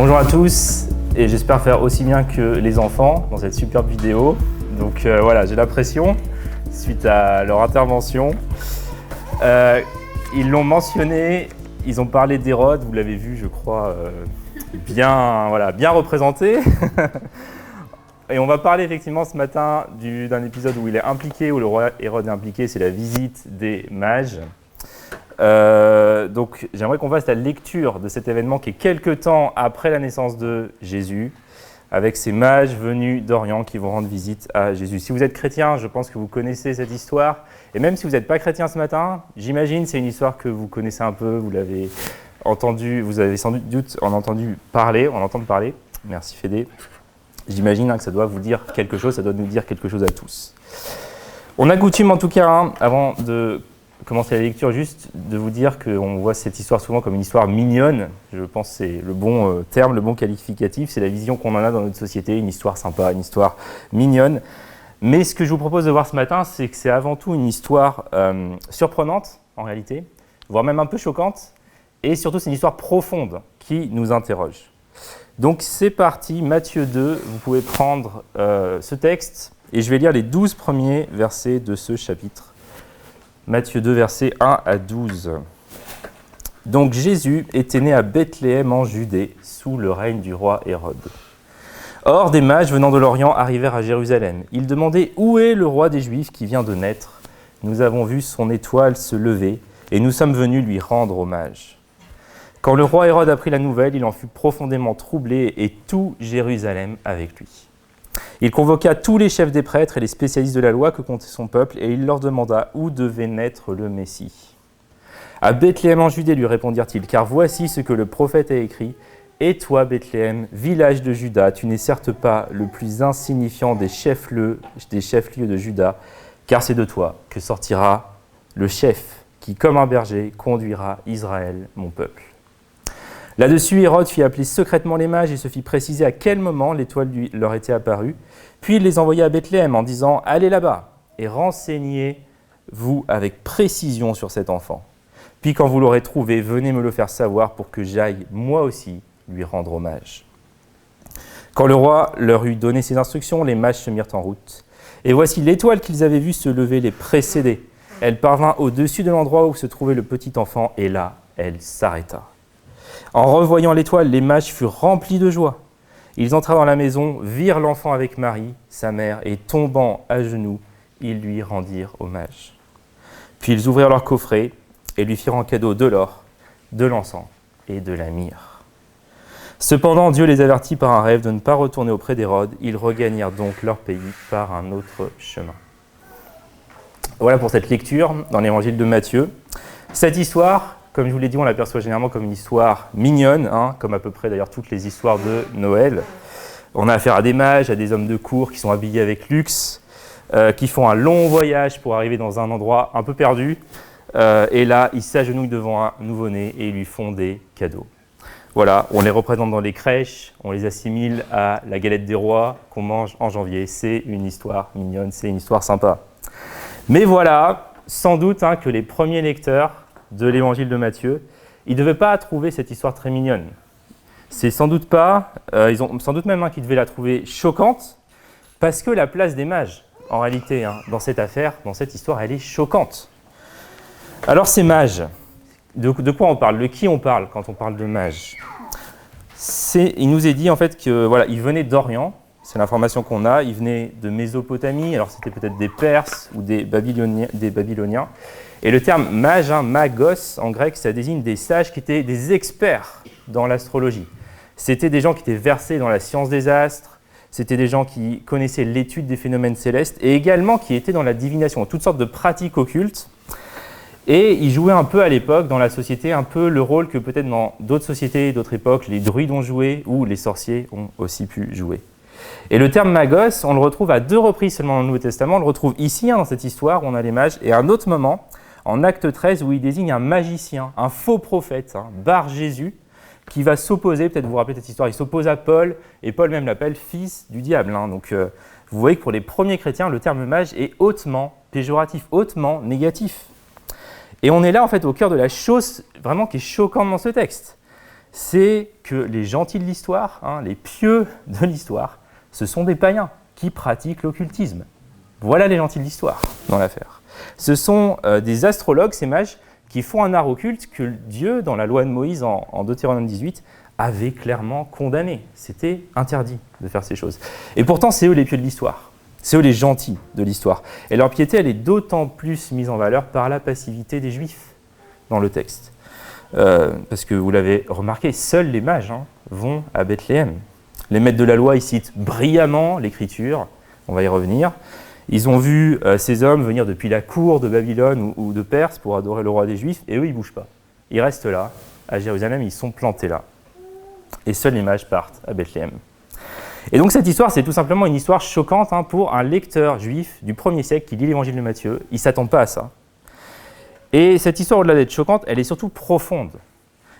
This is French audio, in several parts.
Bonjour à tous, et j'espère faire aussi bien que les enfants dans cette superbe vidéo. Donc voilà, j'ai la pression suite à leur intervention. Ils l'ont mentionné, ils ont parlé d'Hérode, vous l'avez vu je crois bien représenté. Et on va parler effectivement ce matin d'un épisode où il est impliqué, où le roi Hérode est impliqué, c'est la visite des mages. Donc j'aimerais qu'on fasse la lecture de cet événement qui est quelque temps après la naissance de Jésus, avec ces mages venus d'Orient qui vont rendre visite à Jésus. Si vous êtes chrétien, je pense que vous connaissez cette histoire, et même si vous n'êtes pas chrétien ce matin, j'imagine c'est une histoire que vous connaissez un peu, vous l'avez entendu, vous avez sans doute en entendre parler. Merci Fédé. J'imagine que ça doit vous dire quelque chose, ça doit nous dire quelque chose à tous. On a coutume en tout cas, avant de commencer la lecture, juste de vous dire qu'on voit cette histoire souvent comme une histoire mignonne. Je pense que c'est le bon terme, le bon qualificatif. C'est la vision qu'on en a dans notre société, une histoire sympa, une histoire mignonne. Mais ce que je vous propose de voir ce matin, c'est que c'est avant tout une histoire surprenante, en réalité, voire même un peu choquante. Et surtout, c'est une histoire profonde qui nous interroge. Donc c'est parti, Matthieu 2, vous pouvez prendre ce texte et je vais lire les 12 premiers versets de ce chapitre. Matthieu 2, versets 1 à 12. Donc Jésus était né à Bethléem en Judée, sous le règne du roi Hérode. Or, des mages venant de l'Orient arrivèrent à Jérusalem. Ils demandaient « Où est le roi des Juifs qui vient de naître ? Nous avons vu son étoile se lever et nous sommes venus lui rendre hommage. » Quand le roi Hérode apprit la nouvelle, il en fut profondément troublé et tout Jérusalem avec lui. Il convoqua tous les chefs des prêtres et les spécialistes de la loi que comptait son peuple et il leur demanda où devait naître le Messie. « À Bethléem en Judée, lui répondirent-ils, car voici ce que le prophète a écrit. Et toi, Bethléem, village de Juda, tu n'es certes pas le plus insignifiant des chefs-lieux de Juda, car c'est de toi que sortira le chef qui, comme un berger, conduira Israël, mon peuple. » Là-dessus, Hérode fit appeler secrètement les mages et se fit préciser à quel moment l'étoile leur était apparue. Puis il les envoya à Bethléem en disant « Allez là-bas et renseignez-vous avec précision sur cet enfant. Puis quand vous l'aurez trouvé, venez me le faire savoir pour que j'aille moi aussi lui rendre hommage. » Quand le roi leur eut donné ses instructions, les mages se mirent en route. Et voici l'étoile qu'ils avaient vue se lever les précédait. Elle parvint au-dessus de l'endroit où se trouvait le petit enfant et là, elle s'arrêta. En revoyant l'étoile, les mages furent remplis de joie. Ils entrèrent dans la maison, virent l'enfant avec Marie, sa mère, et tombant à genoux, ils lui rendirent hommage. Puis ils ouvrirent leur coffret et lui firent en cadeau de l'or, de l'encens et de la myrrhe. Cependant, Dieu les avertit par un rêve de ne pas retourner auprès d'Hérode. Ils regagnèrent donc leur pays par un autre chemin. Voilà pour cette lecture dans l'évangile de Matthieu. Cette histoire, comme je vous l'ai dit, on l'aperçoit généralement comme une histoire mignonne, comme à peu près d'ailleurs toutes les histoires de Noël. On a affaire à des mages, à des hommes de cour qui sont habillés avec luxe, qui font un long voyage pour arriver dans un endroit un peu perdu. Et là, ils s'agenouillent devant un nouveau-né et ils lui font des cadeaux. Voilà, on les représente dans les crèches, on les assimile à la galette des rois qu'on mange en janvier. C'est une histoire mignonne, c'est une histoire sympa. Mais voilà, sans doute que les premiers lecteurs de l'évangile de Matthieu, ils ne devaient pas trouver cette histoire très mignonne. C'est sans doute pas, ils ont sans doute même qui devaient la trouver choquante, parce que la place des mages, en réalité, dans cette affaire, dans cette histoire, elle est choquante. Alors ces mages, de quoi on parle? De qui on parle quand on parle de mages? Il nous est dit en fait que voilà, ils venaient d'Orient, c'est l'information qu'on a, ils venaient de Mésopotamie, alors c'était peut-être des Perses ou des Babyloniens. Et le terme mage, magos, en grec, ça désigne des sages qui étaient des experts dans l'astrologie. C'était des gens qui étaient versés dans la science des astres, c'était des gens qui connaissaient l'étude des phénomènes célestes et également qui étaient dans la divination, toutes sortes de pratiques occultes. Et ils jouaient un peu à l'époque, dans la société, un peu le rôle que peut-être dans d'autres sociétés, d'autres époques, les druides ont joué ou les sorciers ont aussi pu jouer. Et le terme magos, on le retrouve à 2 reprises seulement dans le Nouveau Testament. On le retrouve ici, dans cette histoire où on a les mages, et à un autre moment, en Acte 13, où il désigne un magicien, un faux prophète, Bar Jésus, qui va s'opposer, peut-être vous vous rappelez cette histoire, il s'oppose à Paul, et Paul même l'appelle fils du diable. Donc vous voyez que pour les premiers chrétiens, le terme mage est hautement péjoratif, hautement négatif. Et on est là en fait au cœur de la chose vraiment qui est choquante dans ce texte. c'est que les gentils de l'histoire, les pieux de l'histoire, ce sont des païens qui pratiquent l'occultisme. Voilà les gentils de l'histoire dans l'affaire. Ce sont des astrologues, ces mages, qui font un art occulte que Dieu, dans la loi de Moïse en Deutéronome 18, avait clairement condamné. C'était interdit de faire ces choses. Et pourtant, c'est eux les pieux de l'histoire. C'est eux les gentils de l'histoire. Et leur piété, elle est d'autant plus mise en valeur par la passivité des Juifs dans le texte. Parce que vous l'avez remarqué, seuls les mages vont à Bethléem. Les maîtres de la loi, ils citent brillamment l'Écriture, on va y revenir. Ils ont vu ces hommes venir depuis la cour de Babylone ou de Perse pour adorer le roi des Juifs, et eux, ils ne bougent pas. Ils restent là, à Jérusalem, ils sont plantés là. Et seuls les mages partent à Bethléem. Et donc cette histoire, c'est tout simplement une histoire choquante pour un lecteur juif du 1er siècle qui lit l'évangile de Matthieu. Il ne s'attend pas à ça. Et cette histoire, au-delà d'être choquante, elle est surtout profonde.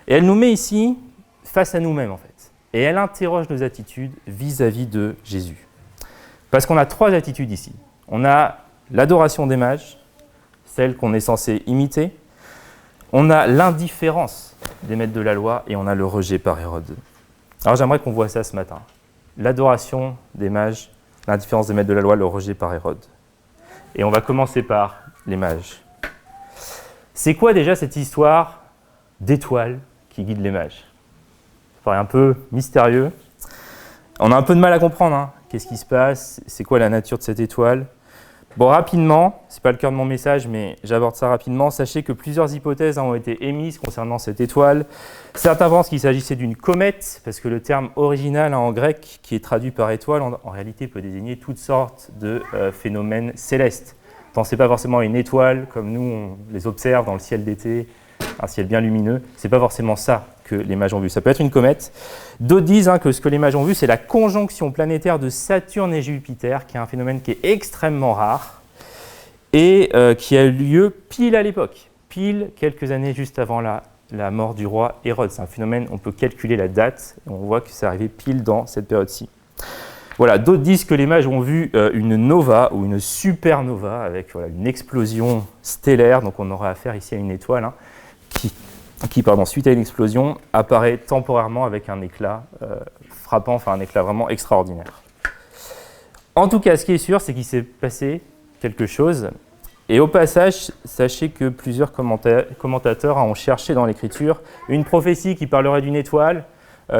Et elle nous met ici face à nous-mêmes, en fait. Et elle interroge nos attitudes vis-à-vis de Jésus. Parce qu'on a 3 attitudes ici. On a l'adoration des mages, celle qu'on est censé imiter. On a l'indifférence des maîtres de la loi et on a le rejet par Hérode. Alors j'aimerais qu'on voit ça ce matin. L'adoration des mages, l'indifférence des maîtres de la loi, le rejet par Hérode. Et on va commencer par les mages. C'est quoi déjà cette histoire d'étoile qui guide les mages? Ça paraît un peu mystérieux. On a un peu de mal à comprendre. Qu'est-ce qui se passe? C'est quoi la nature de cette étoile? Bon, rapidement, ce n'est pas le cœur de mon message, mais j'aborde ça rapidement. Sachez que plusieurs hypothèses ont été émises concernant cette étoile. Certains pensent qu'il s'agissait d'une comète, parce que le terme original en grec, qui est traduit par étoile, en réalité peut désigner toutes sortes de phénomènes célestes. Pensez pas forcément à une étoile, comme nous on les observe dans le ciel d'été, un ciel bien lumineux. Ce n'est pas forcément ça que les mages ont vu. Ça peut être une comète. D'autres disent que ce que les mages ont vu, c'est la conjonction planétaire de Saturne et Jupiter, qui est un phénomène qui est extrêmement rare et qui a eu lieu pile à l'époque, pile quelques années juste avant la mort du roi Hérode. C'est un phénomène, on peut calculer la date, et on voit que c'est arrivé pile dans cette période-ci. Voilà, d'autres disent que les mages ont vu une nova ou une supernova avec une explosion stellaire, donc on aura affaire ici à une étoile qui, suite à une explosion, apparaît temporairement avec un éclat frappant, enfin un éclat vraiment extraordinaire. En tout cas, ce qui est sûr, c'est qu'il s'est passé quelque chose. Et au passage, sachez que plusieurs commentateurs ont cherché dans l'Écriture une prophétie qui parlerait d'une étoile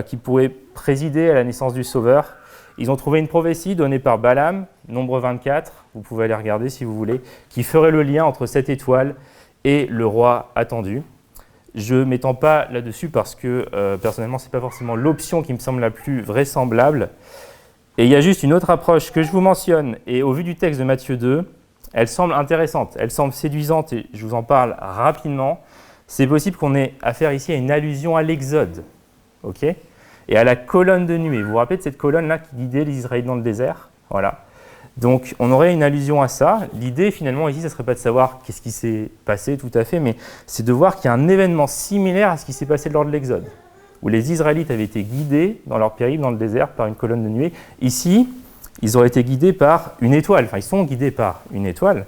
qui pourrait présider à la naissance du Sauveur. Ils ont trouvé une prophétie donnée par Balaam, Nombre 24, vous pouvez aller regarder si vous voulez, qui ferait le lien entre cette étoile et le roi attendu. Je ne m'étends pas là-dessus parce que personnellement, ce n'est pas forcément l'option qui me semble la plus vraisemblable. Et il y a juste une autre approche que je vous mentionne, et au vu du texte de Matthieu 2, elle semble intéressante, elle semble séduisante, et je vous en parle rapidement. C'est possible qu'on ait affaire ici à une allusion à l'Exode, ok, et à la colonne de nuée. Vous vous rappelez de cette colonne-là qui guidait les Israélites dans le désert? Voilà. Donc, on aurait une allusion à ça. L'idée, finalement, ici, ce ne serait pas de savoir qu'est-ce qui s'est passé tout à fait, mais c'est de voir qu'il y a un événement similaire à ce qui s'est passé lors de l'Exode, où les Israélites avaient été guidés dans leur périple dans le désert par une colonne de nuée. Ici, ils auraient été guidés par une étoile. Enfin, ils sont guidés par une étoile.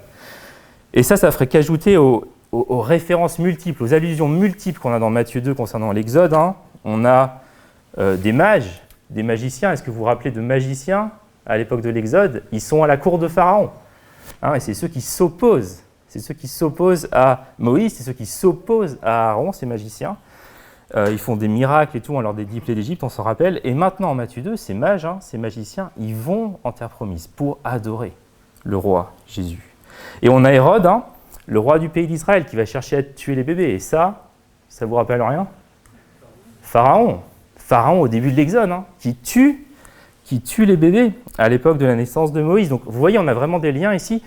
Et ça ferait qu'ajouter aux références multiples, aux allusions multiples qu'on a dans Matthieu 2 concernant l'Exode, on a des mages, des magiciens. Est-ce que vous vous rappelez de magiciens à l'époque de l'Exode? Ils sont à la cour de Pharaon. Et c'est ceux qui s'opposent. C'est ceux qui s'opposent à Moïse, c'est ceux qui s'opposent à Aaron, ces magiciens. Ils font des miracles et tout, on leur des 10 plaies d'Égypte, on s'en rappelle. Et maintenant, en Matthieu 2, ces mages, ces magiciens, ils vont en terre promise pour adorer le roi Jésus. Et on a Hérode, le roi du pays d'Israël, qui va chercher à tuer les bébés. Et ça vous rappelle rien? Pharaon au début de l'Exode, qui tue les bébés à l'époque de la naissance de Moïse. Donc vous voyez, on a vraiment des liens ici.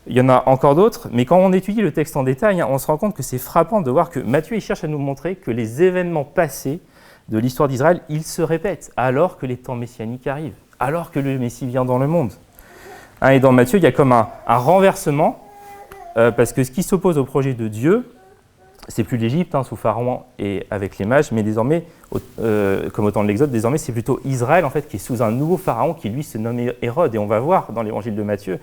Il y en a encore d'autres, mais quand on étudie le texte en détail, on se rend compte que c'est frappant de voir que Matthieu il cherche à nous montrer que les événements passés de l'histoire d'Israël, ils se répètent, alors que les temps messianiques arrivent, alors que le Messie vient dans le monde. Et dans Matthieu, il y a comme un renversement, parce que ce qui s'oppose au projet de Dieu, c'est plus l'Égypte, sous Pharaon et avec les mages, mais désormais, comme au temps de l'Exode, désormais c'est plutôt Israël en fait, qui est sous un nouveau Pharaon qui lui se nomme Hérode. Et on va voir dans l'évangile de Matthieu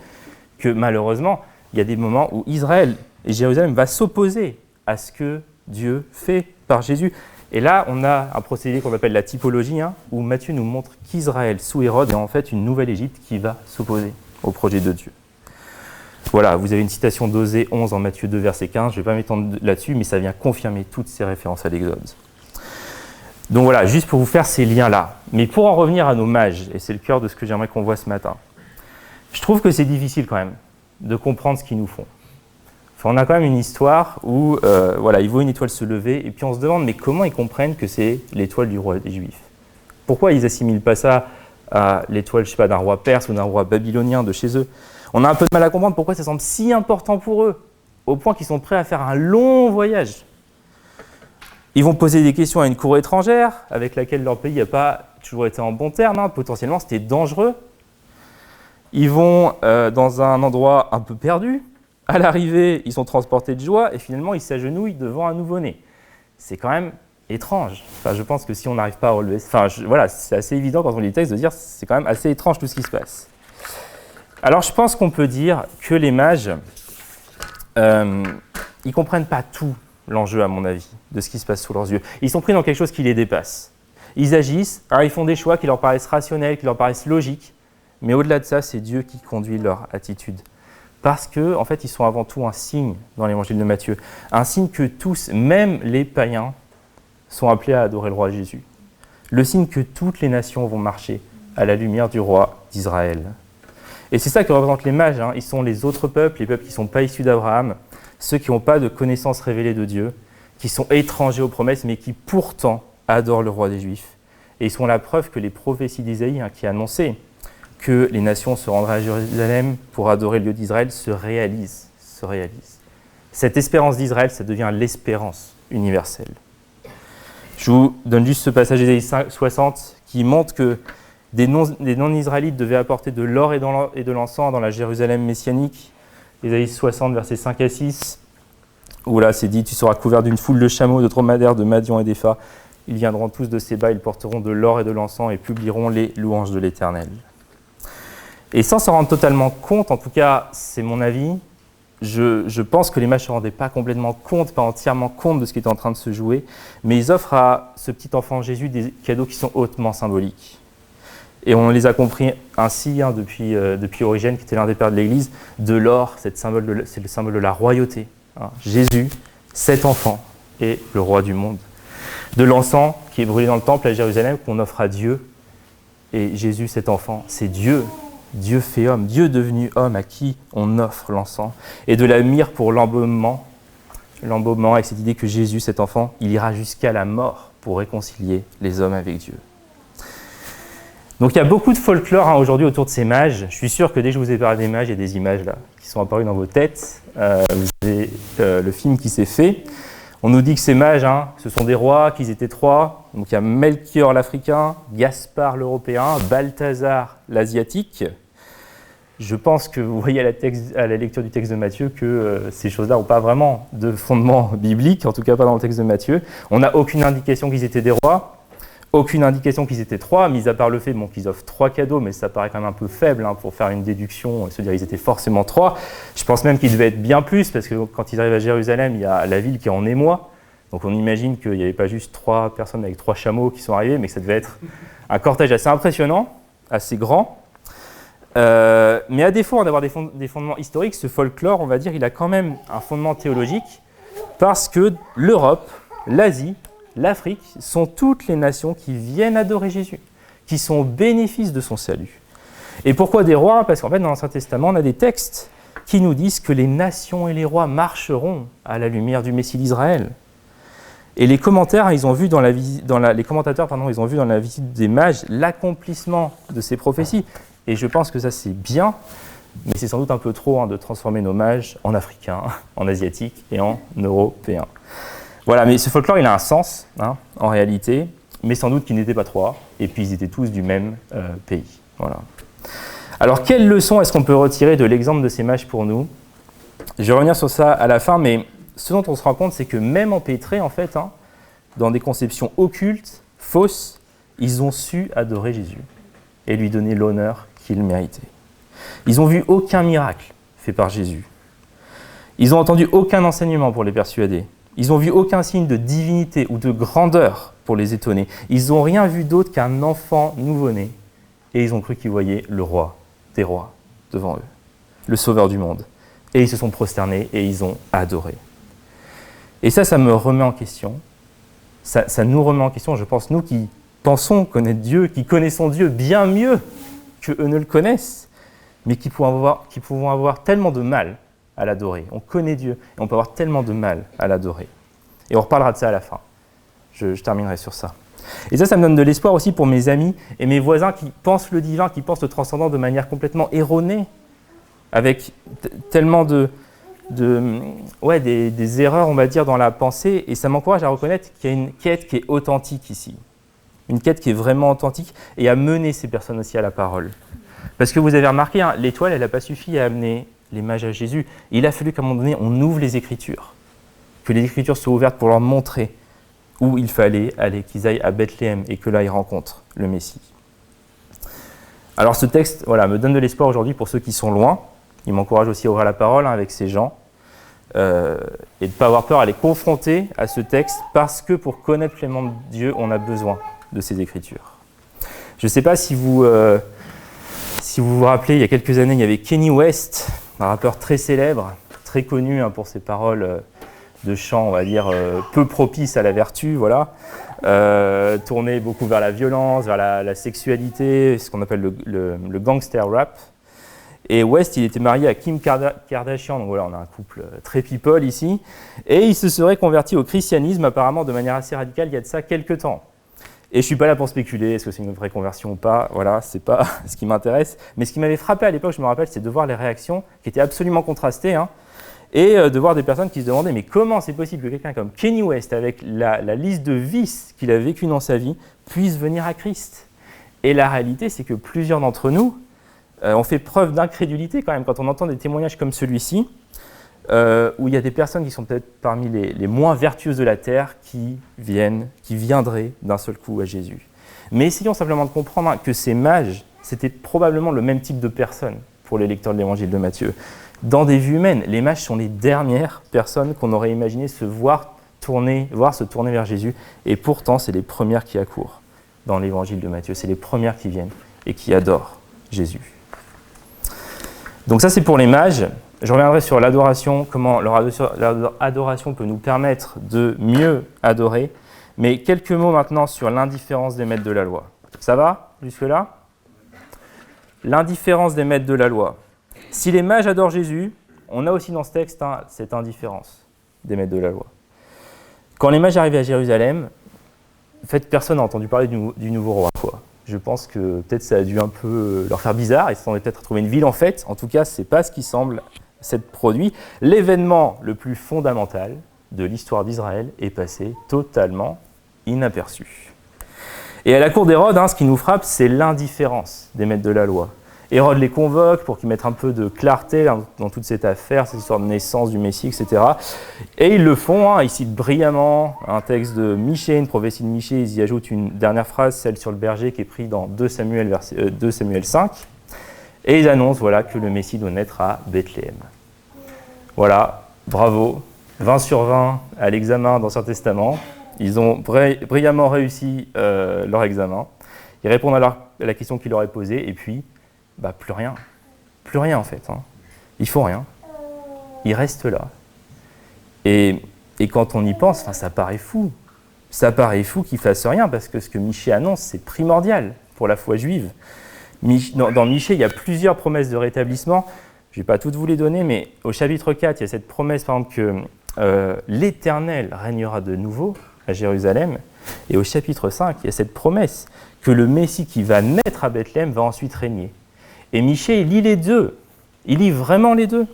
que malheureusement, il y a des moments où Israël et Jérusalem va s'opposer à ce que Dieu fait par Jésus. Et là, on a un procédé qu'on appelle la typologie, où Matthieu nous montre qu'Israël, sous Hérode, est en fait une nouvelle Égypte qui va s'opposer au projet de Dieu. Voilà, vous avez une citation d'Osée 11 en Matthieu 2, verset 15, je ne vais pas m'étendre là-dessus, mais ça vient confirmer toutes ces références à l'Exode. Donc voilà, juste pour vous faire ces liens-là. Mais pour en revenir à nos mages, et c'est le cœur de ce que j'aimerais qu'on voit ce matin, je trouve que c'est difficile quand même de comprendre ce qu'ils nous font. Enfin, on a quand même une histoire où ils voient une étoile se lever, et puis on se demande, mais comment ils comprennent que c'est l'étoile du roi des Juifs? Pourquoi ils assimilent pas ça à l'étoile, d'un roi perse ou d'un roi babylonien de chez eux? On a un peu de mal à comprendre pourquoi ça semble si important pour eux, au point qu'ils sont prêts à faire un long voyage. Ils vont poser des questions à une cour étrangère, avec laquelle leur pays n'a pas toujours été en bon terme, potentiellement c'était dangereux. Ils vont dans un endroit un peu perdu. À l'arrivée, ils sont transportés de joie, et finalement, ils s'agenouillent devant un nouveau-né. C'est quand même étrange. Enfin, je pense que si on n'arrive pas à relever... c'est assez évident quand on lit le texte de dire c'est quand même assez étrange tout ce qui se passe. Alors, je pense qu'on peut dire que les mages, ils ne comprennent pas tout l'enjeu, à mon avis, de ce qui se passe sous leurs yeux. Ils sont pris dans quelque chose qui les dépasse. Ils agissent, alors ils font des choix qui leur paraissent rationnels, qui leur paraissent logiques, mais au-delà de ça, c'est Dieu qui conduit leur attitude. Parce que, en fait, ils sont avant tout un signe dans l'évangile de Matthieu. Un signe que tous, même les païens, sont appelés à adorer le roi Jésus. Le signe que toutes les nations vont marcher à la lumière du roi d'Israël. Et c'est ça que représentent les mages. Ils sont les autres peuples, les peuples qui ne sont pas issus d'Abraham, ceux qui n'ont pas de connaissance révélée de Dieu, qui sont étrangers aux promesses, mais qui pourtant adorent le roi des Juifs. Et ils sont la preuve que les prophéties d'Isaïe, qui annonçaient que les nations se rendraient à Jérusalem pour adorer le Dieu d'Israël, se réalisent. Cette espérance d'Israël, ça devient l'espérance universelle. Je vous donne juste ce passage d'Ésaïe 60 qui montre que des non-israélites devaient apporter de l'or et de l'encens dans la Jérusalem messianique. Ésaïe 60, versets 5 à 6, où là c'est dit « Tu seras couvert d'une foule de chameaux, de dromadaires, de Madian et d'Épha. Ils viendront tous de Séba, ils porteront de l'or et de l'encens et publieront les louanges de l'Éternel. » Et sans s'en rendre totalement compte, en tout cas c'est mon avis, je pense que les mages ne se rendaient pas complètement compte, pas entièrement compte de ce qui était en train de se jouer, mais ils offrent à ce petit enfant Jésus des cadeaux qui sont hautement symboliques. Et on les a compris ainsi depuis Origène, qui était l'un des pères de l'Église, de l'or, c'est le symbole de la royauté. Jésus, cet enfant, est le roi du monde. De l'encens qui est brûlé dans le temple à Jérusalem, qu'on offre à Dieu. Et Jésus, cet enfant, c'est Dieu. Dieu fait homme, Dieu devenu homme à qui on offre l'encens. Et de la myrrhe pour l'embaumement, avec cette idée que Jésus, cet enfant, il ira jusqu'à la mort pour réconcilier les hommes avec Dieu. Donc il y a beaucoup de folklore aujourd'hui autour de ces mages. Je suis sûr que dès que je vous ai parlé des mages, il y a des images là qui sont apparues dans vos têtes. Vous avez le film qui s'est fait. On nous dit que ces mages, ce sont des rois, qu'ils étaient trois. Donc il y a Melchior l'Africain, Gaspard l'Européen, Balthazar l'Asiatique. Je pense que vous voyez à la lecture du texte de Matthieu que ces choses-là n'ont pas vraiment de fondement biblique, en tout cas pas dans le texte de Matthieu. On n'a aucune indication qu'ils étaient des rois. Aucune indication qu'ils étaient trois, mis à part le fait qu'ils offrent trois cadeaux, mais ça paraît quand même un peu faible pour faire une déduction et se dire qu'ils étaient forcément trois. Je pense même qu'ils devaient être bien plus, parce que quand ils arrivent à Jérusalem, il y a la ville qui est en émoi. Donc on imagine qu'il n'y avait pas juste trois personnes avec trois chameaux qui sont arrivés, mais que ça devait être un cortège assez impressionnant, assez grand. Mais à défaut d'avoir des fondements historiques, ce folklore, on va dire, il a quand même un fondement théologique, parce que l'Europe, l'Asie, l'Afrique sont toutes les nations qui viennent adorer Jésus, qui sont au bénéfice de son salut. Et pourquoi des rois? Parce qu'en fait, dans l'Ancien Testament, on a des textes qui nous disent que les nations et les rois marcheront à la lumière du Messie d'Israël. Et les commentateurs, ils ont vu dans la visite des mages l'accomplissement de ces prophéties. Et je pense que ça, c'est bien, mais c'est sans doute un peu trop de transformer nos mages en africains, en asiatiques et en européens. Voilà, mais ce folklore, il a un sens, en réalité, mais sans doute qu'ils n'étaient pas trois, et puis ils étaient tous du même pays. Voilà. Alors, quelle leçon est-ce qu'on peut retirer de l'exemple de ces mages pour nous? Je vais revenir sur ça à la fin, mais ce dont on se rend compte, c'est que même empêtrés, en fait, dans des conceptions occultes, fausses, ils ont su adorer Jésus et lui donner l'honneur qu'il méritait. Ils n'ont vu aucun miracle fait par Jésus. Ils n'ont entendu aucun enseignement pour les persuader. Ils n'ont vu aucun signe de divinité ou de grandeur pour les étonner. Ils n'ont rien vu d'autre qu'un enfant nouveau-né. Et ils ont cru qu'ils voyaient le roi des rois devant eux, le sauveur du monde. Et ils se sont prosternés et ils ont adoré. Et ça me remet en question. Ça nous remet en question, je pense, nous qui pensons connaître Dieu, qui connaissons Dieu bien mieux qu'eux ne le connaissent, mais qui pouvons avoir tellement de mal à l'adorer. On connaît Dieu et on peut avoir tellement de mal à l'adorer. Et on reparlera de ça à la fin. Je terminerai sur ça. Et ça me donne de l'espoir aussi pour mes amis et mes voisins qui pensent le divin, qui pensent le transcendant de manière complètement erronée, avec tellement des erreurs, on va dire, dans la pensée. Et ça m'encourage à reconnaître qu'il y a une quête qui est authentique ici. Une quête qui est vraiment authentique et à mener ces personnes aussi à la parole. Parce que vous avez remarqué, hein, l'étoile, elle n'a pas suffi à amener les mages à Jésus. Il a fallu qu'à un moment donné, on ouvre les Écritures. Que les Écritures soient ouvertes pour leur montrer où il fallait aller, qu'ils aillent à Bethléem et que là, ils rencontrent le Messie. Alors ce texte me donne de l'espoir aujourd'hui pour ceux qui sont loin. Il m'encourage aussi à ouvrir la parole avec ces gens et de ne pas avoir peur à les confronter à ce texte parce que pour connaître pleinement Dieu, on a besoin de ces Écritures. Je ne sais pas si vous vous rappelez, il y a quelques années, il y avait Kanye West, un rappeur très célèbre, très connu pour ses paroles de chant, on va dire, peu propices à la vertu, tourné beaucoup vers la violence, vers la sexualité, ce qu'on appelle le gangster rap. Et West, il était marié à Kim Kardashian, donc voilà, on a un couple très people ici, et il se serait converti au christianisme apparemment de manière assez radicale il y a de ça quelques temps. Et je ne suis pas là pour spéculer, est-ce que c'est une vraie conversion ou pas, c'est pas ce qui m'intéresse. Mais ce qui m'avait frappé à l'époque, je me rappelle, c'est de voir les réactions qui étaient absolument contrastées, et de voir des personnes qui se demandaient mais comment c'est possible que quelqu'un comme Kanye West, avec la liste de vices qu'il a vécu dans sa vie, puisse venir à Christ. Et la réalité, c'est que plusieurs d'entre nous ont fait preuve d'incrédulité quand même quand on entend des témoignages comme celui-ci, où il y a des personnes qui sont peut-être parmi les moins vertueuses de la terre qui viendraient d'un seul coup à Jésus. Mais essayons simplement de comprendre que ces mages, c'était probablement le même type de personnes pour les lecteurs de l'évangile de Matthieu. Dans des vues humaines, les mages sont les dernières personnes qu'on aurait imaginé voir se tourner vers Jésus, et pourtant c'est les premières qui accourent dans l'évangile de Matthieu, c'est les premières qui viennent et qui adorent Jésus. Donc ça c'est pour les mages. Je reviendrai sur l'adoration, comment leur adoration peut nous permettre de mieux adorer. Mais quelques mots maintenant sur l'indifférence des maîtres de la loi. Ça va jusque-là ? L'indifférence des maîtres de la loi. Si les mages adorent Jésus, on a aussi dans ce texte cette indifférence des maîtres de la loi. Quand les mages arrivaient à Jérusalem, en fait, personne n'a entendu parler du nouveau roi, Je pense que peut-être ça a dû un peu leur faire bizarre, ils s'attendaient peut-être à trouver une ville en fait. En tout cas, ce n'est pas ce qui semble s'être produit. L'événement le plus fondamental de l'histoire d'Israël est passé totalement inaperçu. Et à la cour d'Hérode, ce qui nous frappe, c'est l'indifférence des maîtres de la loi. Hérode les convoque pour qu'ils mettent un peu de clarté dans toute cette affaire, cette histoire de naissance du Messie, etc. Et ils le font, ils citent brillamment un texte de Michée, une prophétie de Michée, ils y ajoutent une dernière phrase, celle sur le berger qui est prise dans 2 Samuel 5. Et ils annoncent que le Messie doit naître à Bethléem. Voilà, bravo, 20 sur 20 à l'examen d'Ancien Testament. Ils ont brillamment réussi leur examen. Ils répondent à la question qui leur est posée, et puis, plus rien. Plus rien en fait. Ils font rien. Ils restent là. Et quand on y pense, ça paraît fou. Ça paraît fou qu'ils fassent rien, parce que ce que Michée annonce, c'est primordial pour la foi juive. Dans Michée, il y a plusieurs promesses de rétablissement. Je ne vais pas toutes vous les donner, mais au chapitre 4, il y a cette promesse, par exemple, que l'Éternel régnera de nouveau à Jérusalem. Et au chapitre 5, il y a cette promesse que le Messie qui va naître à Bethléem va ensuite régner. Et Michée, il lit les deux. Il lit vraiment les deux.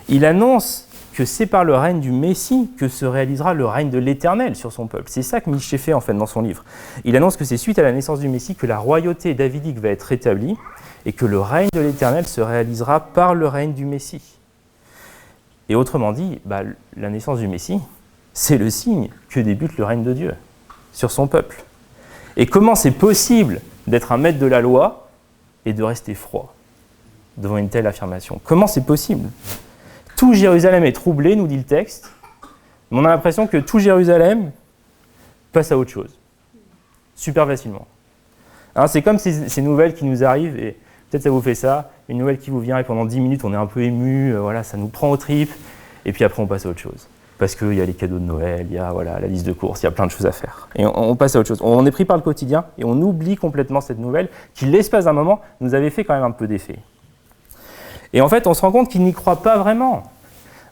Il annonce que c'est par le règne du Messie que se réalisera le règne de l'Éternel sur son peuple. C'est ça que Michée fait en fait dans son livre. Il annonce que c'est suite à la naissance du Messie que la royauté davidique va être rétablie et que le règne de l'Éternel se réalisera par le règne du Messie. Et autrement dit, la naissance du Messie, c'est le signe que débute le règne de Dieu sur son peuple. Et comment c'est possible d'être un maître de la loi et de rester froid devant une telle affirmation? Comment c'est possible ? Tout Jérusalem est troublé, nous dit le texte, Mais on a l'impression que tout Jérusalem passe à autre chose, super facilement. Hein, c'est comme ces nouvelles qui nous arrivent, et peut-être ça vous fait ça, une nouvelle qui vous vient et pendant 10 minutes on est un peu ému, voilà, ça nous prend aux tripes, et puis après on passe à autre chose. Parce qu'il y a les cadeaux de Noël, il y a voilà, la liste de courses, il y a plein de choses à faire. Et on passe à autre chose. On est pris par le quotidien et on oublie complètement cette nouvelle qui, l'espace d'un moment, nous avait fait quand même un peu d'effet. Et en fait, on se rend compte qu'ils n'y croient pas vraiment.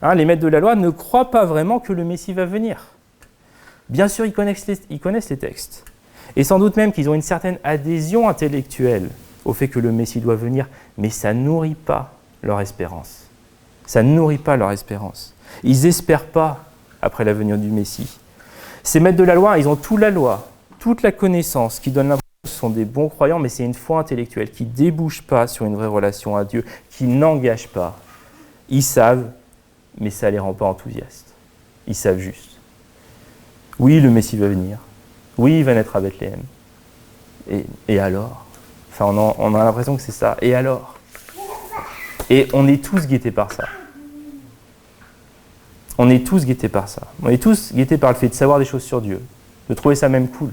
Hein, les maîtres de la loi ne croient pas vraiment que le Messie va venir. Bien sûr, ils connaissent les textes. Et sans doute même qu'ils ont une certaine adhésion intellectuelle au fait que le Messie doit venir, mais ça ne nourrit pas leur espérance. Ça ne nourrit pas leur espérance. Ils n'espèrent pas après la venue du Messie. Ces maîtres de la loi, ils ont toute la loi, toute la connaissance, qui donnent l'impression que ce sont des bons croyants, mais c'est une foi intellectuelle qui ne débouche pas sur une vraie relation à Dieu, qui n'engage pas. Ils savent, mais ça ne les rend pas enthousiastes. Ils savent juste. Oui, le Messie va venir. Oui, il va naître à Bethléem. Et alors ? Enfin, on a l'impression que c'est ça. Et alors ? Et on est tous guettés par ça. On est tous guettés par ça. On est tous guettés par le fait de savoir des choses sur Dieu, de trouver ça même cool.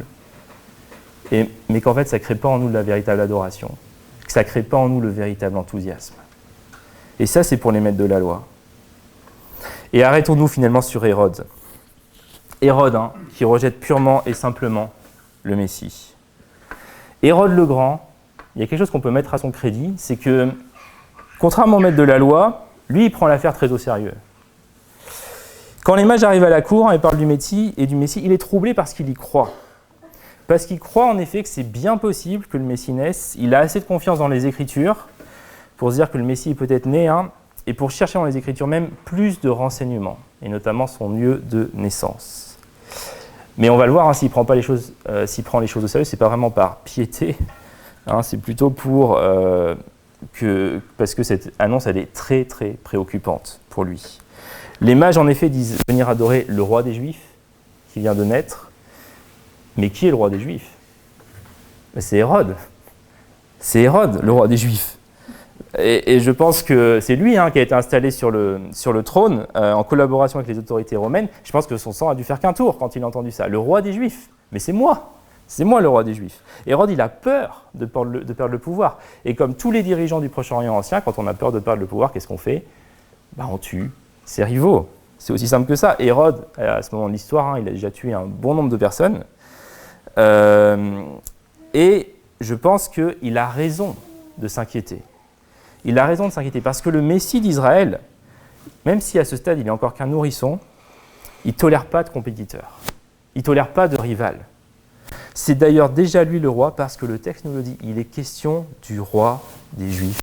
Mais qu'en fait, ça ne crée pas en nous de la véritable adoration, que ça ne crée pas en nous le véritable enthousiasme. Et ça, c'est pour les maîtres de la loi. Et arrêtons-nous finalement sur Hérode. Hérode, qui rejette purement et simplement le Messie. Hérode le Grand, il y a quelque chose qu'on peut mettre à son crédit, c'est que, contrairement au maître de la loi, lui, il prend l'affaire très au sérieux. Quand les mages arrivent à la cour et parlent du Messie, il est troublé parce qu'il y croit. Parce qu'il croit en effet que c'est bien possible que le Messie naisse. Il a assez de confiance dans les Écritures pour se dire que le Messie est peut-être né, et pour chercher dans les Écritures même plus de renseignements, et notamment son lieu de naissance. Mais on va le voir, s'il prend les choses au sérieux, c'est pas vraiment par piété, c'est plutôt parce que cette annonce elle est très très préoccupante pour lui. Les mages, en effet, disent venir adorer le roi des Juifs, qui vient de naître. Mais qui est le roi des Juifs ? C'est Hérode. C'est Hérode, le roi des Juifs. Et je pense que c'est lui qui a été installé sur le trône, en collaboration avec les autorités romaines. Je pense que son sang a dû faire qu'un tour quand il a entendu ça. Le roi des Juifs. Mais c'est moi le roi des Juifs. Hérode, il a peur de perdre le pouvoir. Et comme tous les dirigeants du Proche-Orient ancien, quand on a peur de perdre le pouvoir, qu'est-ce qu'on fait ? On tue ses rivaux. C'est aussi simple que ça. Hérode, à ce moment de l'histoire, il a déjà tué un bon nombre de personnes. Et je pense qu'il a raison de s'inquiéter. Il a raison de s'inquiéter parce que le Messie d'Israël, même si à ce stade il n'est encore qu'un nourrisson, il ne tolère pas de compétiteur. Il ne tolère pas de rival. C'est d'ailleurs déjà lui le roi parce que le texte nous le dit. Il est question du roi des Juifs.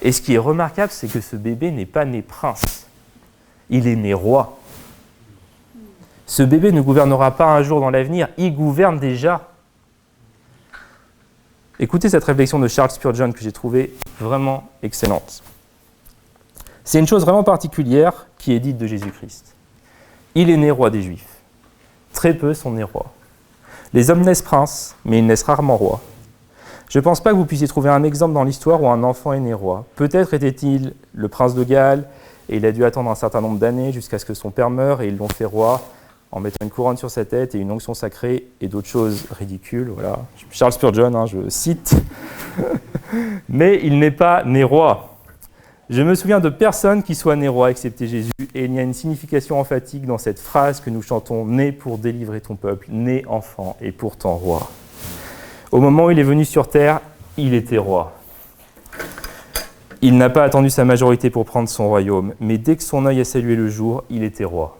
Et ce qui est remarquable, c'est que ce bébé n'est pas né prince. Il est né roi. Ce bébé ne gouvernera pas un jour dans l'avenir, il gouverne déjà. Écoutez cette réflexion de Charles Spurgeon que j'ai trouvée vraiment excellente. C'est une chose vraiment particulière qui est dite de Jésus-Christ. Il est né roi des Juifs. Très peu sont nés rois. Les hommes naissent princes, mais ils naissent rarement rois. Je ne pense pas que vous puissiez trouver un exemple dans l'histoire où un enfant est né roi. Peut-être était-il le prince de Galles, et il a dû attendre un certain nombre d'années jusqu'à ce que son père meure, et ils l'ont fait roi en mettant une couronne sur sa tête et une onction sacrée et d'autres choses ridicules. Voilà. Charles Spurgeon, je cite. Mais il n'est pas né roi. Je me souviens de personne qui soit né roi excepté Jésus, et il y a une signification emphatique dans cette phrase que nous chantons « Né pour délivrer ton peuple, né enfant et pourtant roi ». Au moment où il est venu sur terre, il était roi. Il n'a pas attendu sa majorité pour prendre son royaume, mais dès que son œil a salué le jour, il était roi.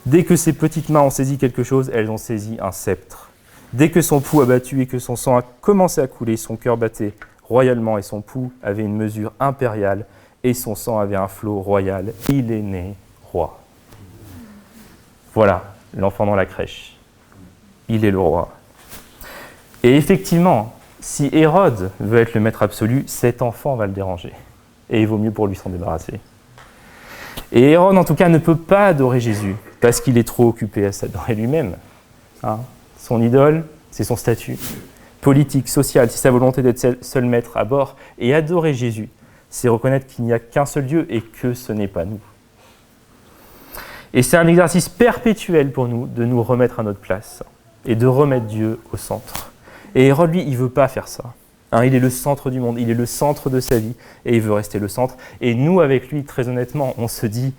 Dès que ses petites mains ont saisi quelque chose, elles ont saisi un sceptre. Dès que son pouls a battu et que son sang a commencé à couler, son cœur battait royalement et son pouls avait une mesure impériale et son sang avait un flot royal. Il est né roi. Voilà, l'enfant dans la crèche. Il est le roi. Et effectivement, si Hérode veut être le maître absolu, cet enfant va le déranger. Et il vaut mieux pour lui s'en débarrasser. Et Hérode, en tout cas, ne peut pas adorer Jésus, parce qu'il est trop occupé à s'adorer lui-même. Son idole, c'est son statut politique, social, c'est sa volonté d'être seul maître à bord. Et adorer Jésus, c'est reconnaître qu'il n'y a qu'un seul Dieu et que ce n'est pas nous. Et c'est un exercice perpétuel pour nous de nous remettre à notre place et de remettre Dieu au centre. Et Hérode, lui, il ne veut pas faire ça. Il est le centre du monde, il est le centre de sa vie et il veut rester le centre. Et nous, avec lui, très honnêtement, on se dit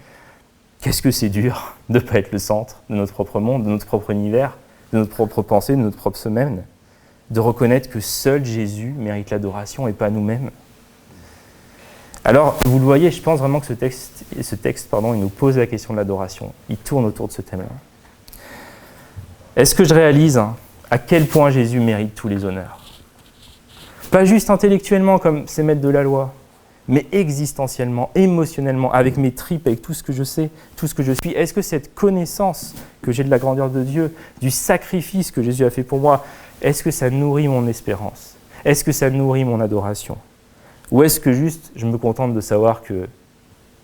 qu'est-ce que c'est dur de ne pas être le centre de notre propre monde, de notre propre univers, de notre propre pensée, de notre propre semaine, de reconnaître que seul Jésus mérite l'adoration et pas nous-mêmes. Alors, vous le voyez, je pense vraiment que ce texte, il nous pose la question de l'adoration. Il tourne autour de ce thème-là. Est-ce que je réalise à quel point Jésus mérite tous les honneurs ? Pas juste intellectuellement comme ces maîtres de la loi, mais existentiellement, émotionnellement, avec mes tripes, avec tout ce que je sais, tout ce que je suis. Est-ce que cette connaissance que j'ai de la grandeur de Dieu, du sacrifice que Jésus a fait pour moi, est-ce que ça nourrit mon espérance ? Est-ce que ça nourrit mon adoration ? Ou est-ce que juste je me contente de savoir que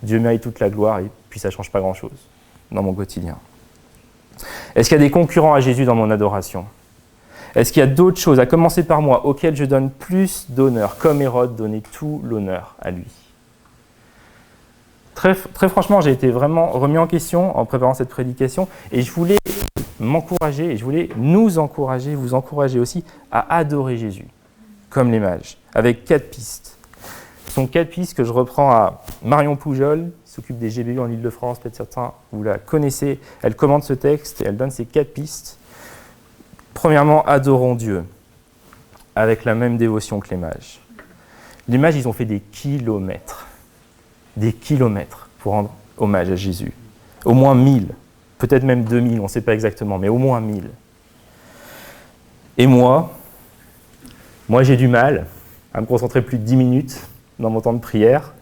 Dieu mérite toute la gloire et puis ça ne change pas grand-chose dans mon quotidien ? Est-ce qu'il y a des concurrents à Jésus dans mon adoration ? Est-ce qu'il y a d'autres choses, à commencer par moi, auxquelles je donne plus d'honneur, comme Hérode donnait tout l'honneur à lui ? Très franchement, j'ai été vraiment remis en question en préparant cette prédication et je voulais m'encourager, et je voulais nous encourager, vous encourager aussi à adorer Jésus, comme les mages, avec 4 pistes. Ce sont 4 pistes que je reprends à Marion Poujol, qui s'occupe des GBU en Ile-de-France, peut-être certains, vous la connaissez, elle commente ce texte et elle donne ces 4 pistes. Premièrement, adorons Dieu, avec la même dévotion que les mages. Les mages, ils ont fait des kilomètres pour rendre hommage à Jésus. Au moins 1000, peut-être même 2000, on ne sait pas exactement, mais au moins 1000. Et moi j'ai du mal à me concentrer plus de 10 minutes dans mon temps de prière.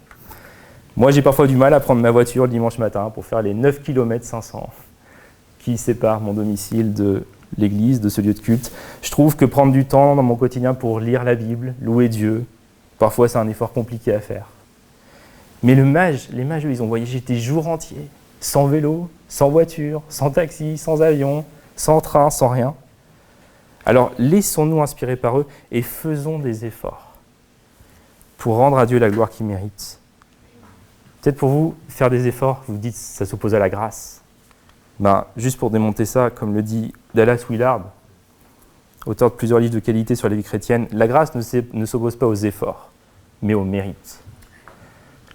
Moi, j'ai parfois du mal à prendre ma voiture le dimanche matin pour faire les 9 km 500 qui séparent mon domicile de l'église, de ce lieu de culte. Je trouve que prendre du temps dans mon quotidien pour lire la Bible, louer Dieu, parfois c'est un effort compliqué à faire. Mais les mages, eux, ils ont voyagé des jours entiers, sans vélo, sans voiture, sans taxi, sans avion, sans train, sans rien. Alors laissons-nous inspirer par eux et faisons des efforts pour rendre à Dieu la gloire qu'il mérite. Peut-être pour vous, faire des efforts, vous dites ça s'oppose à la grâce. Juste pour démonter ça, comme le dit Dallas Willard, auteur de plusieurs livres de qualité sur la vie chrétienne, la grâce ne s'oppose pas aux efforts, mais au mérite.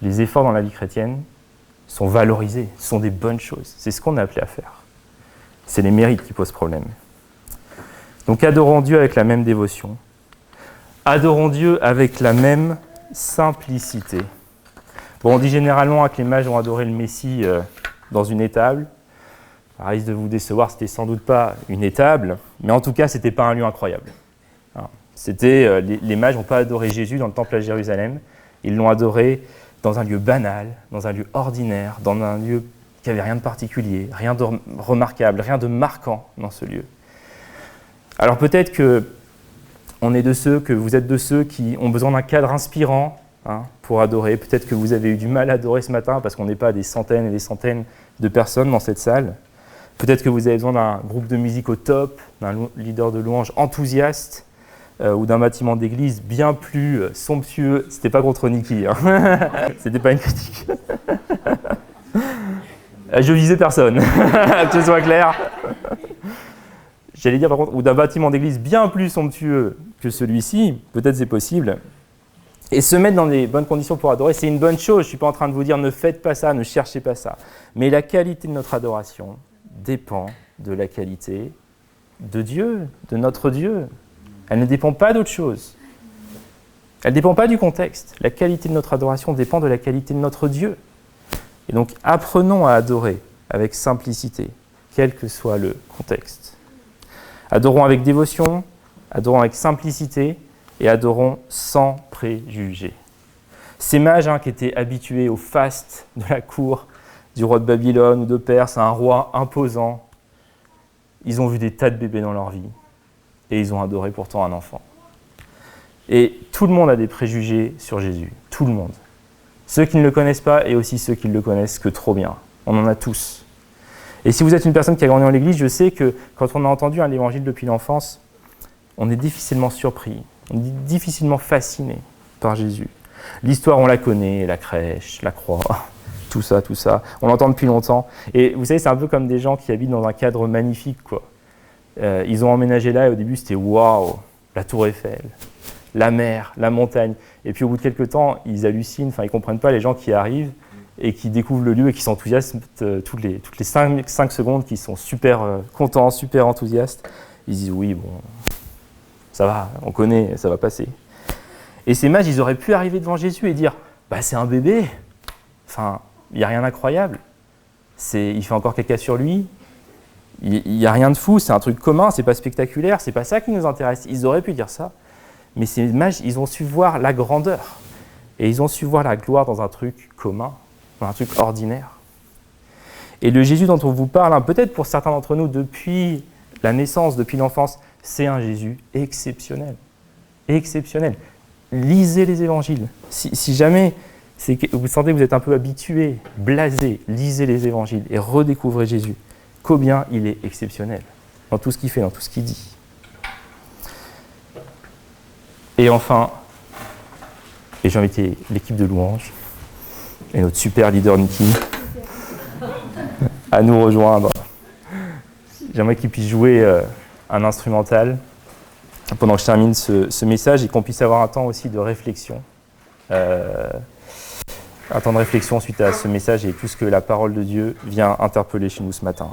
Les efforts dans la vie chrétienne sont valorisés, sont des bonnes choses. C'est ce qu'on est appelé à faire. C'est les mérites qui posent problème. Donc adorons Dieu avec la même dévotion. Adorons Dieu avec la même simplicité. On dit généralement que les mages ont adoré le Messie dans une étable. Ça risque de vous décevoir, c'était sans doute pas une étable, mais en tout cas, c'était pas un lieu incroyable. Les mages n'ont pas adoré Jésus dans le temple à Jérusalem, ils l'ont adoré dans un lieu banal, dans un lieu ordinaire, dans un lieu qui n'avait rien de particulier, rien de remarquable, rien de marquant dans ce lieu. Alors peut-être que vous êtes de ceux qui ont besoin d'un cadre inspirant pour adorer. Peut-être que vous avez eu du mal à adorer ce matin parce qu'on n'est pas des centaines et des centaines de personnes dans cette salle. Peut-être que vous avez besoin d'un groupe de musique au top, d'un leader de louange enthousiaste ou d'un bâtiment d'église bien plus somptueux. C'était pas contre Niki, c'était pas une critique. Je visais personne, que ce soit clair. J'allais dire par contre, ou d'un bâtiment d'église bien plus somptueux que celui-ci, peut-être c'est possible. Et se mettre dans les bonnes conditions pour adorer, c'est une bonne chose. Je ne suis pas en train de vous dire ne faites pas ça, ne cherchez pas ça. Mais la qualité de notre adoration dépend de la qualité de Dieu, de notre Dieu. Elle ne dépend pas d'autre chose. Elle ne dépend pas du contexte. La qualité de notre adoration dépend de la qualité de notre Dieu. Et donc apprenons à adorer avec simplicité, quel que soit le contexte. Adorons avec dévotion, adorons avec simplicité, et adorons sans préjugés. Ces mages qui étaient habitués au faste de la cour du roi de Babylone ou de Perse, un roi imposant, ils ont vu des tas de bébés dans leur vie et ils ont adoré pourtant un enfant. Et tout le monde a des préjugés sur Jésus, tout le monde. Ceux qui ne le connaissent pas et aussi ceux qui ne le connaissent que trop bien. On en a tous. Et si vous êtes une personne qui a grandi dans l'église, je sais que quand on a entendu un évangile depuis l'enfance, on est difficilement surpris. On est difficilement fasciné par Jésus. L'histoire, on la connaît, la crèche, la croix, tout ça. On l'entend depuis longtemps. Et vous savez, c'est un peu comme des gens qui habitent dans un cadre magnifique, quoi. Ils ont emménagé là et au début, c'était waouh, la tour Eiffel, la mer, la montagne. Et puis au bout de quelques temps, ils hallucinent, ils ne comprennent pas les gens qui arrivent et qui découvrent le lieu et qui s'enthousiasment toutes les 5 secondes, qui sont super contents, super enthousiastes. Ils disent oui, bon, ça va, on connaît, ça va passer. Et ces mages, ils auraient pu arriver devant Jésus et dire bah, c'est un bébé, enfin, il n'y a rien d'incroyable, il fait encore caca sur lui, il n'y a rien de fou, c'est un truc commun, c'est pas spectaculaire, c'est pas ça qui nous intéresse. Ils auraient pu dire ça, mais ces mages, ils ont su voir la grandeur et ils ont su voir la gloire dans un truc commun, dans un truc ordinaire. Et le Jésus dont on vous parle, peut-être pour certains d'entre nous, depuis la naissance, depuis l'enfance, c'est un Jésus exceptionnel. Exceptionnel. Lisez les évangiles. Si jamais vous sentez que vous êtes un peu habitué, blasé, lisez les évangiles et redécouvrez Jésus. Combien il est exceptionnel dans tout ce qu'il fait, dans tout ce qu'il dit. Et enfin, et j'ai invité l'équipe de louanges et notre super leader Niki à nous rejoindre. J'aimerais qu'il puisse jouer un instrumental pendant que je termine ce message et qu'on puisse avoir un temps aussi de réflexion. Un temps de réflexion suite à ce message et tout ce que la parole de Dieu vient interpeller chez nous ce matin.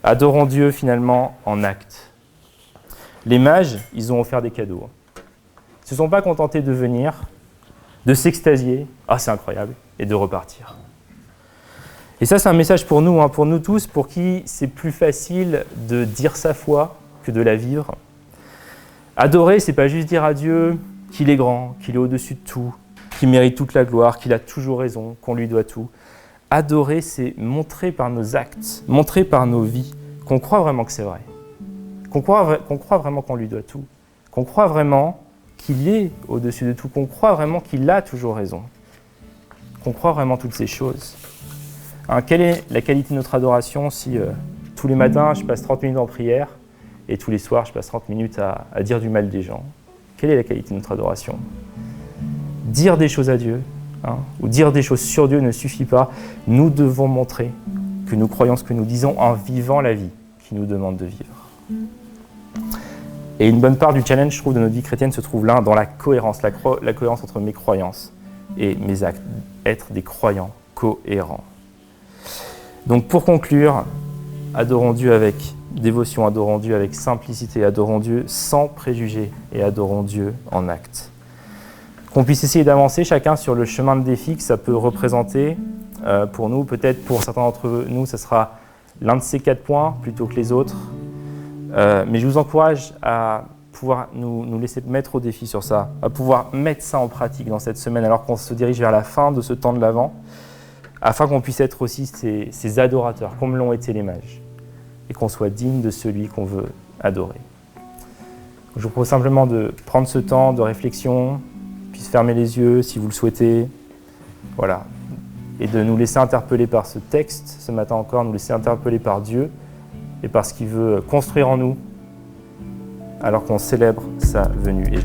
Adorons Dieu finalement en acte. Les mages, ils ont offert des cadeaux. Ils ne se sont pas contentés de venir, de s'extasier, ah c'est incroyable, et de repartir. Et ça c'est un message pour nous tous, pour qui c'est plus facile de dire sa foi que de la vivre. Adorer, c'est pas juste dire à Dieu qu'il est grand, qu'il est au-dessus de tout, qu'il mérite toute la gloire, qu'il a toujours raison, qu'on lui doit tout. Adorer, c'est montrer par nos actes, montrer par nos vies qu'on croit vraiment que c'est vrai, qu'on croit vraiment qu'on lui doit tout, qu'on croit vraiment qu'il est au-dessus de tout, qu'on croit vraiment qu'il a toujours raison, qu'on croit vraiment toutes ces choses. Quelle est la qualité de notre adoration si tous les matins je passe 30 minutes en prière et tous les soirs je passe 30 minutes à dire du mal des gens? Quelle est la qualité de notre adoration? Dire des choses à Dieu, ou dire des choses sur Dieu ne suffit pas. Nous devons montrer que nous croyons ce que nous disons en vivant la vie qu'il nous demande de vivre. Et une bonne part du challenge, je trouve, de notre vie chrétienne se trouve là, dans la cohérence, la cohérence entre mes croyances et mes actes, être des croyants cohérents. Donc pour conclure, adorons Dieu avec dévotion, adorons Dieu avec simplicité, adorons Dieu sans préjugés et adorons Dieu en actes. Qu'on puisse essayer d'avancer chacun sur le chemin de défi que ça peut représenter pour nous. Peut-être pour certains d'entre nous, ce sera l'un de ces 4 points plutôt que les autres. Mais je vous encourage à pouvoir nous laisser mettre au défi sur ça, à pouvoir mettre ça en pratique dans cette semaine alors qu'on se dirige vers la fin de ce temps de l'Avent, afin qu'on puisse être aussi ces adorateurs, comme l'ont été les mages, et qu'on soit digne de celui qu'on veut adorer. Je vous propose simplement de prendre ce temps de réflexion, puis fermer les yeux si vous le souhaitez, voilà, et de nous laisser interpeller par ce texte, ce matin encore, nous laisser interpeller par Dieu et par ce qu'il veut construire en nous, alors qu'on célèbre sa venue.